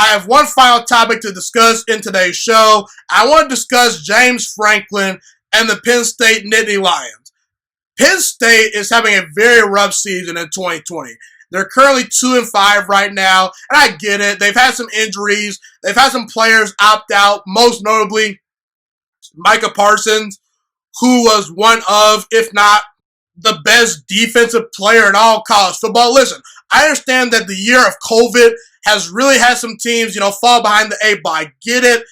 I have one final topic to discuss in today's show. I want to discuss James Franklin and the Penn State Nittany Lions. Penn State is having a very rough season in 2020. They're currently 2-5 right now, and I get it. They've had some injuries. They've had some players opt out, most notably Micah Parsons, who was one of, if not the best defensive player in all college football. Listen, I understand that the year of COVID has really had some teams, fall behind the eight ball. I get it,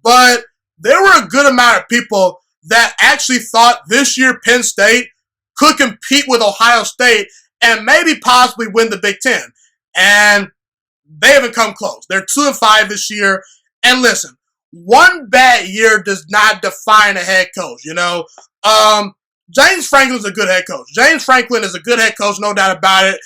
but there were a good amount of people that actually thought this year Penn State could compete with Ohio State and maybe possibly win the Big Ten. And they haven't come close. They're 2-5 this year. And listen, one bad year does not define a head coach, James Franklin's a good head coach. James Franklin is a good head coach, no doubt about it.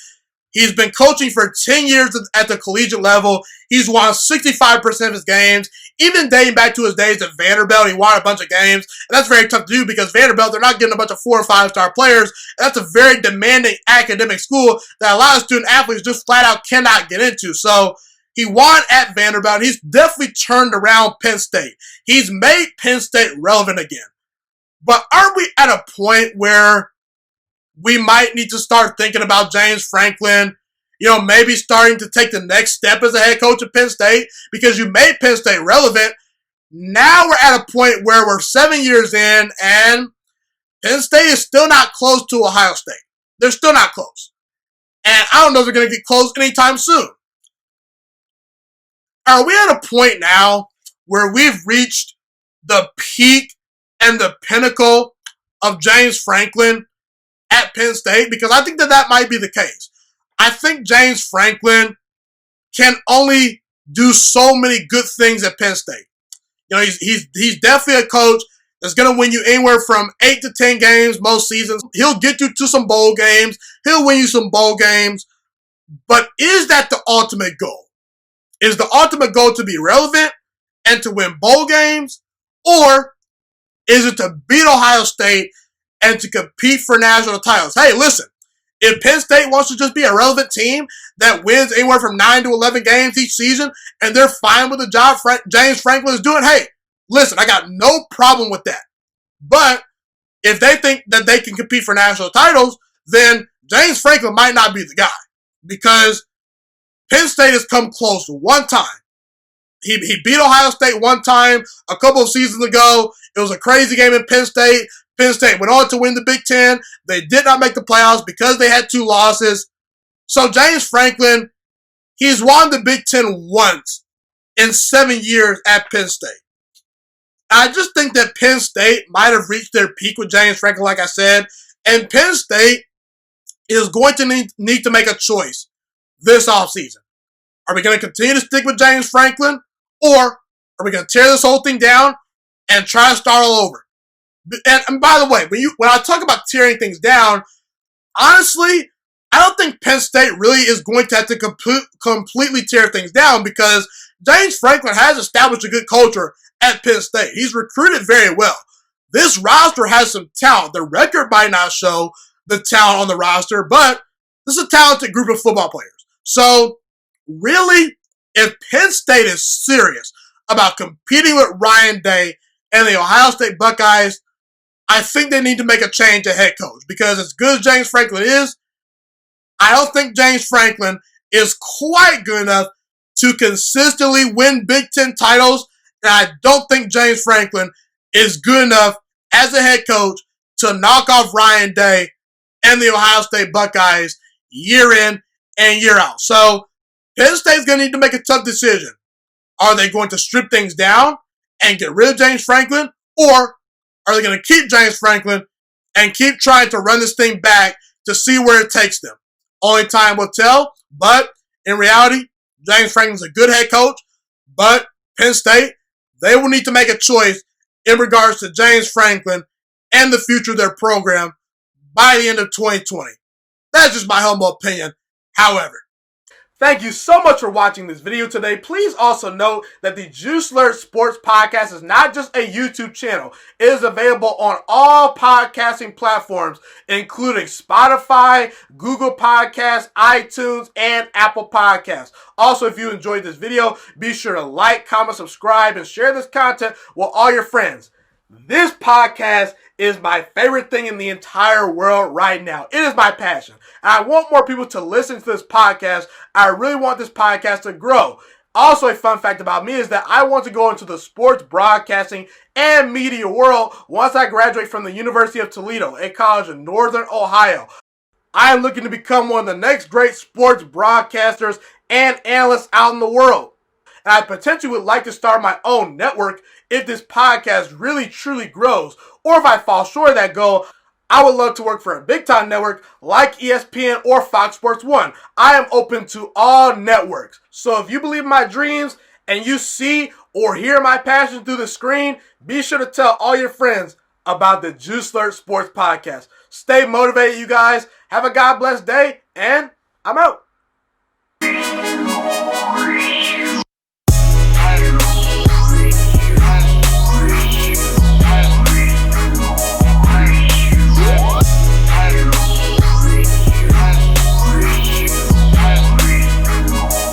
He's been coaching for 10 years at the collegiate level. He's won 65% of his games. Even dating back to his days at Vanderbilt, he won a bunch of games. And that's very tough to do because Vanderbilt, they're not getting a bunch of 4- or 5-star players. And that's a very demanding academic school that a lot of student athletes just flat out cannot get into. So he won at Vanderbilt. He's definitely turned around Penn State. He's made Penn State relevant again. But aren't we at a point where we might need to start thinking about James Franklin, maybe starting to take the next step as a head coach at Penn State because you made Penn State relevant. Now we're at a point where we're 7 years in and Penn State is still not close to Ohio State. They're still not close. And I don't know if they're going to get close anytime soon. Are we at a point now where we've reached the peak and the pinnacle of James Franklin at Penn State? Because I think that might be the case. I think James Franklin can only do so many good things at Penn State. He's definitely a coach that's going to win you anywhere from 8 to 10 games most seasons. He'll get you to some bowl games. He'll win you some bowl games. But is that the ultimate goal? Is the ultimate goal to be relevant and to win bowl games? Or is it to beat Ohio State and to compete for national titles? Hey, listen, if Penn State wants to just be a relevant team that wins anywhere from 9 to 11 games each season and they're fine with the job James Franklin is doing, hey, listen, I got no problem with that. But if they think that they can compete for national titles, then James Franklin might not be the guy because Penn State has come close one time. He beat Ohio State one time a couple of seasons ago. It was a crazy game in Penn State. Penn State went on to win the Big Ten. They did not make the playoffs because they had 2 losses. So James Franklin, he's won the Big Ten once in 7 years at Penn State. I just think that Penn State might have reached their peak with James Franklin, like I said. And Penn State is going to need to make a choice this offseason. Are we going to continue to stick with James Franklin? Or are we going to tear this whole thing down and try to start all over? And by the way, when I talk about tearing things down, honestly, I don't think Penn State really is going to have to completely tear things down because James Franklin has established a good culture at Penn State. He's recruited very well. This roster has some talent. The record might not show the talent on the roster, but this is a talented group of football players. So, really, if Penn State is serious about competing with Ryan Day and the Ohio State Buckeyes, I think they need to make a change at head coach because as good as James Franklin is, I don't think James Franklin is quite good enough to consistently win Big Ten titles, and I don't think James Franklin is good enough as a head coach to knock off Ryan Day and the Ohio State Buckeyes year in and year out. So Penn State's going to need to make a tough decision. Are they going to strip things down and get rid of James Franklin, or are they going to keep James Franklin and keep trying to run this thing back to see where it takes them? Only time will tell, but in reality, James Franklin's a good head coach, but Penn State, they will need to make a choice in regards to James Franklin and the future of their program by the end of 2020. That's just my humble opinion. However, Thank you so much for watching this video today. Please also note that the Juiciest Sports Podcast is not just a YouTube channel. It is available on all podcasting platforms, including Spotify, Google Podcasts, iTunes, and Apple Podcasts. Also, if you enjoyed this video, be sure to like, comment, subscribe, and share this content with all your friends. This podcast is my favorite thing in the entire world right now. It is my passion. And I want more people to listen to this podcast. I really want this podcast to grow. Also, a fun fact about me is that I want to go into the sports broadcasting and media world once I graduate from the University of Toledo, a college in Northern Ohio. I am looking to become one of the next great sports broadcasters and analysts out in the world. And I potentially would like to start my own network if this podcast really truly grows. Or if I fall short of that goal, I would love to work for a big time network like ESPN or Fox Sports 1. I am open to all networks. So if you believe in my dreams and you see or hear my passion through the screen, be sure to tell all your friends about the Juiciest Sports Podcast. Stay motivated, you guys. Have a God bless day, and I'm out.